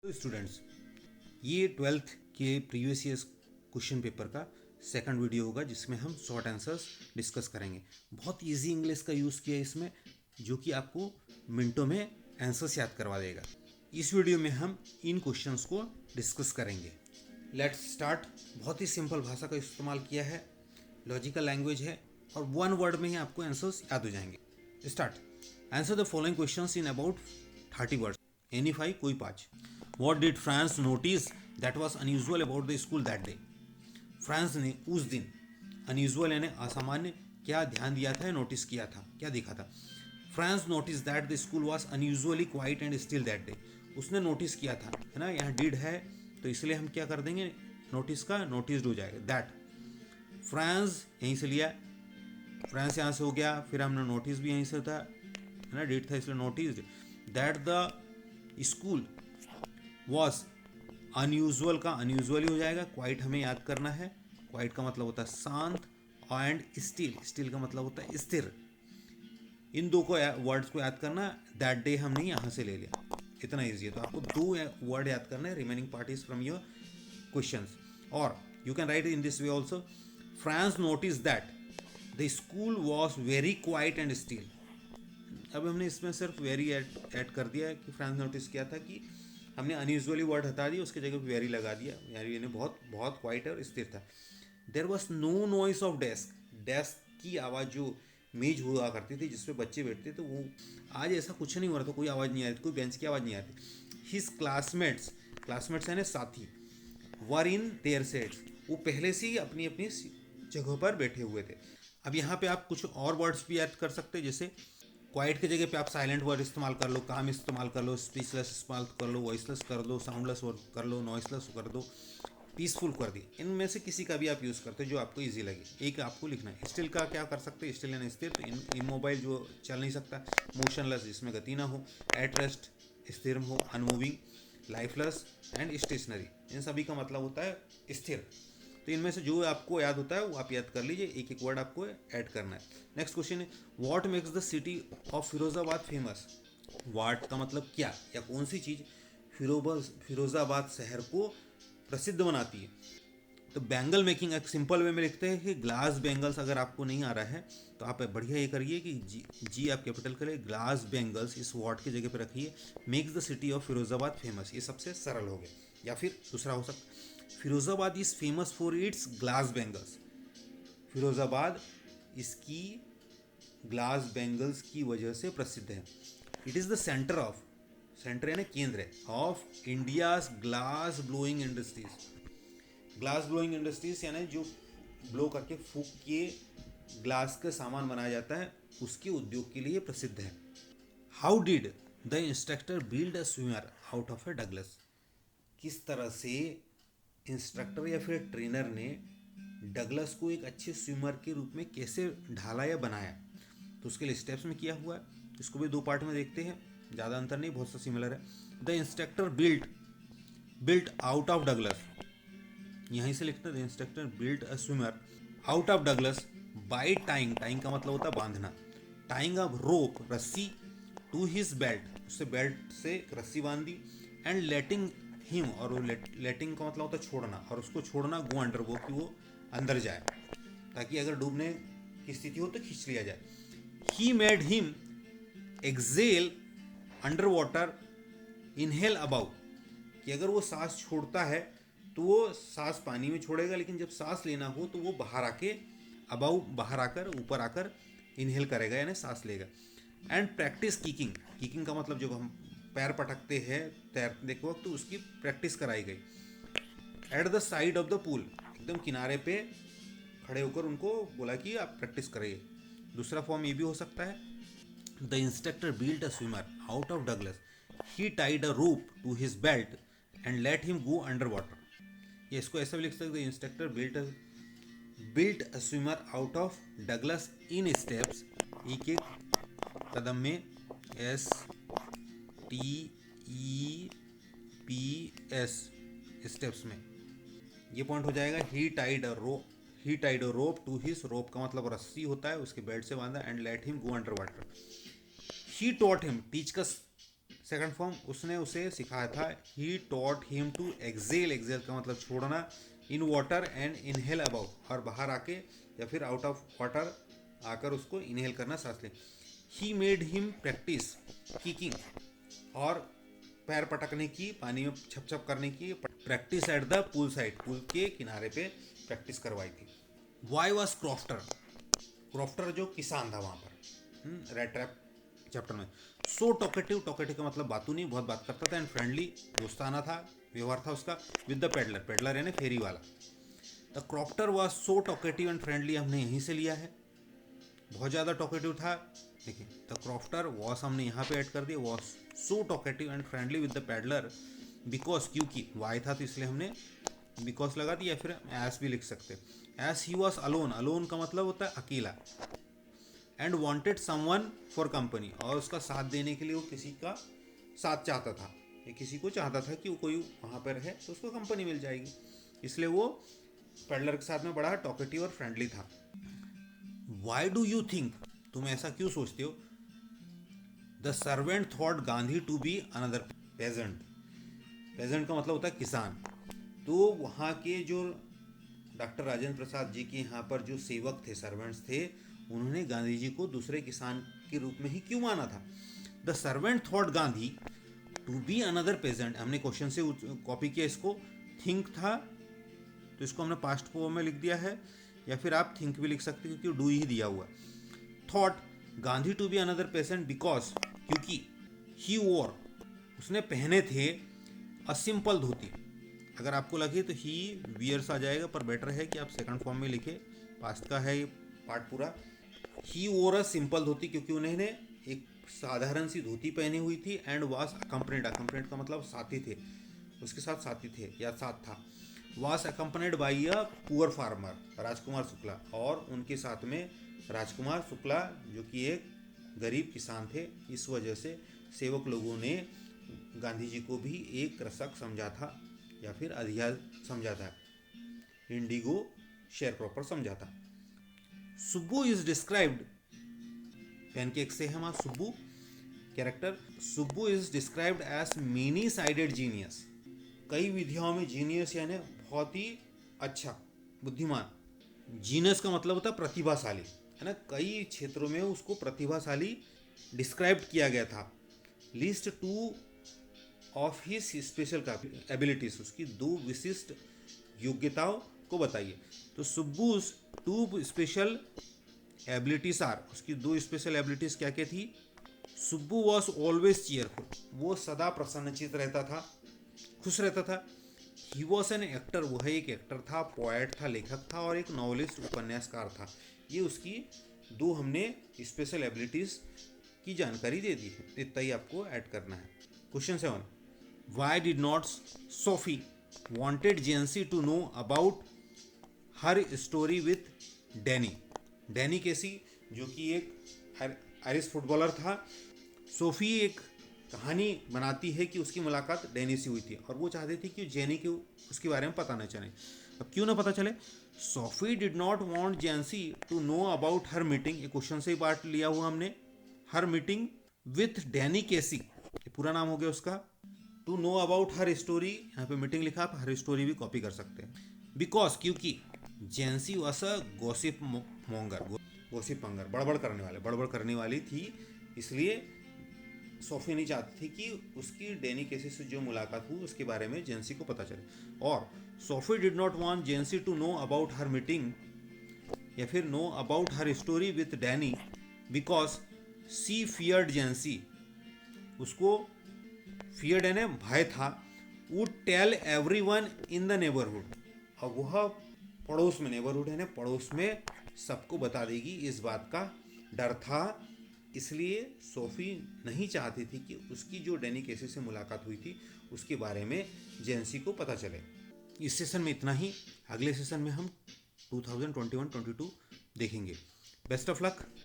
तो स्टूडेंट्स, ये 12th के प्रीवियस ईयर्स क्वेश्चन पेपर का सेकंड वीडियो होगा जिसमें हम शॉर्ट आंसर्स डिस्कस करेंगे। बहुत इजी इंग्लिश का यूज़ किया है इसमें, जो कि आपको मिनटों में आंसर्स याद करवा देगा। इस वीडियो में हम इन क्वेश्चंस को डिस्कस करेंगे। Let's start. बहुत ही सिंपल भाषा का इस्तेमाल किया है, लॉजिकल लैंग्वेज है और वन वर्ड में ही आपको आंसर्स याद हो जाएंगे। Start. Answer the following questions in about 30 words. Any 5, कोई 5। What did France notice that was unusual about the school that day? France ने उस दिन अनयूजुअल यानी असामान्य क्या ध्यान दिया था, नोटिस किया था, क्या देखा था? France notice that the school was unusually quite and still that day. उसने नोटिस किया था, है ना, यहाँ डिड है तो इसलिए हम क्या कर देंगे, नोटिस का नोटिस हो जाएगा। दैट फ्रांस यहीं से लिया, फ्रांस यहाँ से हो गया, फिर हमने नोटिस भी यहीं से था, है ना, डिड था इसलिए notice. That the school was unusual का अनयूजुअली हो जाएगा। क्वाइट हमें याद करना है, क्वाइट का मतलब होता है शांत, एंड स्टिल, स्टिल का मतलब होता है स्थिर। इन दो को वर्ड्स को याद करना। दैट डे हमने यहाँ से ले लिया, इतना ईजी है। तो आपको दो वर्ड याद करना है, remaining part is from your questions. और you can write in this way also. Franz notice that the school was very quiet and still. अब हमने इसमें सिर्फ वेरी ऐड कर दिया है कि फ्रांस नोटिस किया था कि हमने अनयूजुअली वर्ड हटा दिया, उसके जगह वेरी लगा दिया, यानी यानी बहुत बहुत क्वाइट और स्थिर था। There was no noise of desk. Desk की आवाज़ जो मेज हुआ करती थी जिसपे बच्चे बैठते थे, वो आज ऐसा कुछ नहीं हो रहा था, कोई आवाज़ नहीं आ रही थी, कोई बेंच की आवाज़ नहीं आ रही। हिज क्लासमेट्स, क्लासमेट्स यानी साथी, वर इन देयर सेट्स, वो पहले से ही अपनी अपनी जगहों पर बैठे हुए थे। अब यहाँ पे आप कुछ और वर्ड्स भी ऐड कर सकते हैं, जैसे क्वाइट की जगह पे आप साइलेंट वर्ड इस्तेमाल कर लो, काम इस्तेमाल कर लो, स्पीचलेस इस्तेमाल कर लो, वॉइसलेस कर दो, साउंडलेस वर्ड कर लो, नॉइसलेस कर दो, पीसफुल कर दी। इनमें से किसी का भी आप यूज़ करते हो जो आपको इजी लगे। एक आपको लिखना है। स्टिल का क्या कर सकते हैं, स्टिल यानी स्थिर, तो इमोबाइल जो चल नहीं सकता, मोशनलेस जिसमें गति ना हो, एट रेस्ट स्थिर हो, अनमूविंग, लाइफलेस एंड स्टेशनरी, इन सभी का मतलब होता है स्थिर। तो इनमें से जो आपको याद होता है वो आप याद कर लीजिए, एक एक वर्ड आपको ऐड करना है। नेक्स्ट क्वेश्चन है, what makes the city of Firozabad famous? What का मतलब क्या या कौन सी चीज़ फिरोजाबाद शहर को प्रसिद्ध बनाती है? तो बैंगल मेकिंग एक सिंपल वे में लिखते हैं कि ग्लास बैंगल्स। अगर आपको नहीं आ रहा है तो आप बढ़िया ये करिए कि जी आप कैपिटल करें, ग्लास बैंगल्स इस वर्ड की जगह पे रखिए, makes the city of Firozabad famous, ये सबसे सरल हो गया। या फिर दूसरा हो सकता, Firozabad is famous for its glass bangles. Firozabad इसकी ग्लास बैंगल्स की वजह से प्रसिद्ध है। It is the centre of, centre यानी केंद्र है, of India's glass blowing industries. Glass blowing industries यानी जो ब्लो करके फूक के ग्लास का सामान बनाया जाता है, उसके उद्योग के लिए प्रसिद्ध है। How did the instructor build a swimmer out of A Douglas? किस तरह से इंस्ट्रक्टर या फिर ट्रेनर ने डगलस को एक अच्छे स्विमर के रूप में कैसे ढाला या बनाया? तो उसके लिए स्टेप्स में किया हुआ है। इसको भी दो पार्ट में देखते हैं, ज़्यादा अंतर नहीं, बहुत सा सिमिलर है। The instructor built out of Douglas, यहीं से लिखते हैं, the instructor built a swimmer out of Douglas by tying, tying का मतलब होता है बांधना, टाइंग अ रोप, रस्सी, टू हिज बेल्ट, उससे बेल्ट से रस्सी बांध दी, एंड लेटिंग हिम, और वो लेटिंग का मतलब होता है छोड़ना, और उसको छोड़ना गो अंडर, वो कि वो अंदर जाए, ताकि अगर डूबने की स्थिति हो तो खींच लिया जाए। He made him exhale under water, inhale about, कि अगर वो सांस छोड़ता है तो वो सांस पानी में छोड़ेगा, लेकिन जब सांस लेना हो तो वो बाहर आके अबाउ, बाहर आकर ऊपर आकर इनहेल करेगा यानी सांस लेगा। एंड प्रैक्टिस किकिंग, किकिंग का मतलब जब हम पैर पटकते हैं तैरने के वक्त, तो उसकी प्रैक्टिस कराई गई। At the side of the pool, एकदम किनारे पे खड़े होकर उनको बोला कि आप प्रैक्टिस करिए। दूसरा फॉर्म ये भी हो सकता है, the instructor built a swimmer out of Douglas, he tied a rope to his belt and let him go under water. ये इसको ऐसा भी लिख सकते हैं, the instructor built a swimmer out of Douglas in steps, एक एक कदम में, STEPS, स्टेप्स में, ये पॉइंट हो जाएगा। He tied a rope to his, rope का मतलब रस्सी होता है, उसके बेल्ट से बांधा, and let him go under water. He taught him, teach का सेकंड फॉर्म उसने उसे सिखाया था, he taught him to exhale, exhale का मतलब छोड़ना, in water and inhale above, और बाहर आके या फिर आउट ऑफ वाटर आकर उसको इनहेल करना, सांस लें। ही मेड हिम प्रैक्टिस किकिंग, और पैर पटकने की, पानी में छप छप करने की practice at the pool side, pool के किनारे पे प्रैक्टिस करवाई थी। वाई वॉज क्रॉफ्टर, क्रॉफ्टर जो किसान था वहाँ पर रेड ट्रैप चैप्टर में। सो टॉकेटिव, टॉकेटिव का मतलब बातूनी, बहुत बात करता था, एंड फ्रेंडली, दोस्ताना था, व्यवहार था उसका, विद द पेडलर, पेडलर यानी फेरी वाला। The crofter was so talkative and friendly हमने यहीं से लिया है, बहुत ज़्यादा टॉकेटिव था। देखिए द क्रॉफ्टर वॉस हमने यहाँ पे ऐड कर दिया, was so talkative and friendly with the peddler because, क्योंकि वाई था तो इसलिए हमने बिकॉज लगा दिया, फिर एस भी लिख सकते। S he was alone, alone का मतलब होता है अकेला, and wanted someone for company, और उसका साथ देने के लिए वो किसी का साथ चाहता था, या किसी को चाहता था कि वो कोई वहाँ पर है तो उसको कंपनी मिल जाएगी, इसलिए वो पेडलर के साथ में बड़ा टॉकेटिव और फ्रेंडली था। वाई डू यू थिंक, तुम ऐसा क्यों सोचते हो, the servant thought Gandhi to be another peasant, peasant का मतलब होता है किसान। तो वहाँ के जो डॉक्टर राजेंद्र प्रसाद जी के यहाँ पर जो सेवक थे, सर्वेंट्स थे, उन्होंने गांधी जी को दूसरे किसान के रूप में ही क्यों माना था। The servant thought Gandhi to be another peasant, हमने क्वेश्चन से कॉपी किया इसको, थिंक था तो इसको हमने पास्ट फॉर्म में लिख दिया है, या फिर आप थिंक भी लिख सकते क्योंकि डू ही दिया हुआ। Thought Gandhi to be another peasant because, क्योंकि ही वॉर, उसने पहने थे अ सिंपल धोती, अगर आपको लगे तो ही वियर्स आ जाएगा, पर बेटर है कि आप सेकंड फॉर्म में लिखे, पास्ट का है ये पार्ट पूरा। ही वॉर अ सिंपल धोती, क्योंकि उन्होंने एक साधारण सी धोती पहनी हुई थी, एंड वाज अकम्पनीड, अकम्पनीड का मतलब साथी थे, उसके साथ साथी थे या साथ था। Was accompanied by a poor farmer, Rajkumar Shukla, और उनके साथ में राजकुमार शुक्ला जो कि एक गरीब किसान थे। इस वजह से सेवक लोगों ने गांधी जी को भी एक कृषक समझा था, या फिर अधिया समझा था, इंडिगो शेयर क्रॉपर समझा था। सुब्बू इज डिस्क्राइब्ड, पैनकेक से हम Subbu character, Subbu is described as many sided genius, कई विधियों में जीनियस यानी बहुत ही अच्छा, बुद्धिमान। जीनियस का मतलब होता है प्रतिभाशाली, है ना, कई क्षेत्रों में उसको प्रतिभाशाली डिस्क्राइब किया गया था। List two of his special abilities, उसकी दो विशिष्ट योग्यताओं को बताइए। तो सुब्बूज टू स्पेशल एबिलिटीज आर, उसकी दो स्पेशल एबिलिटीज क्या क्या थी। सुब्बू वॉज ऑलवेज चीयरफुल, वो सदा प्रसन्नचित रहता था, खुश रहता था। ही वॉज एन एक्टर, वह एक एक्टर था, पोएट था, लेखक था, और एक नॉवलिस्ट, उपन्यासकार था। ये उसकी दो हमने स्पेशल एबिलिटीज की जानकारी दे दी है, इतना ही आपको ऐड करना है। Question 7, why did not Sophie wanted Jansie to know about her story with Danny, Danny Casey जो कि एक आयरिश फुटबॉलर था। सोफी एक कहानी बनाती है कि उसकी मुलाकात डैनी से हुई थी, और वो चाहती थी कि जेनी को उसके बारे में पता न चले। अब क्यों ना पता चले, Sophie did not want जेंसी to know about her meeting, ये क्वेश्चन से ही पार्ट लिया हुआ हमने, her meeting with Danny Casey, ये पूरा नाम हो गया उसका। To know about her story, यहाँ पे मीटिंग लिखा, आप हर स्टोरी भी कॉपी कर सकते हैं। बिकॉज, क्योंकि Jansie was a gossip monger, gossip monger, बड़बड़ करने वाली थी, इसलिए सोफी नहीं चाहती थी कि उसकी डैनी केसी से जो मुलाकात हुई उसके बारे में जेंसी को पता चले। और Sophie did not want जेंसी to know about her meeting, या फिर know about her story with Danny, because she feared Jansie, उसको फियर्ड यानी भय था, would tell everyone in the neighbourhood, और वह पड़ोस में, नेबरहुड है ना पड़ोस में, सबको बता देगी, इस बात का डर था। इसलिए सोफी नहीं चाहती थी कि उसकी जो डैनी केसी से मुलाकात हुई थी उसके बारे में जेंसी को पता चले। इस सेशन में इतना ही, अगले सेशन में हम 2021-22 देखेंगे। Best of luck.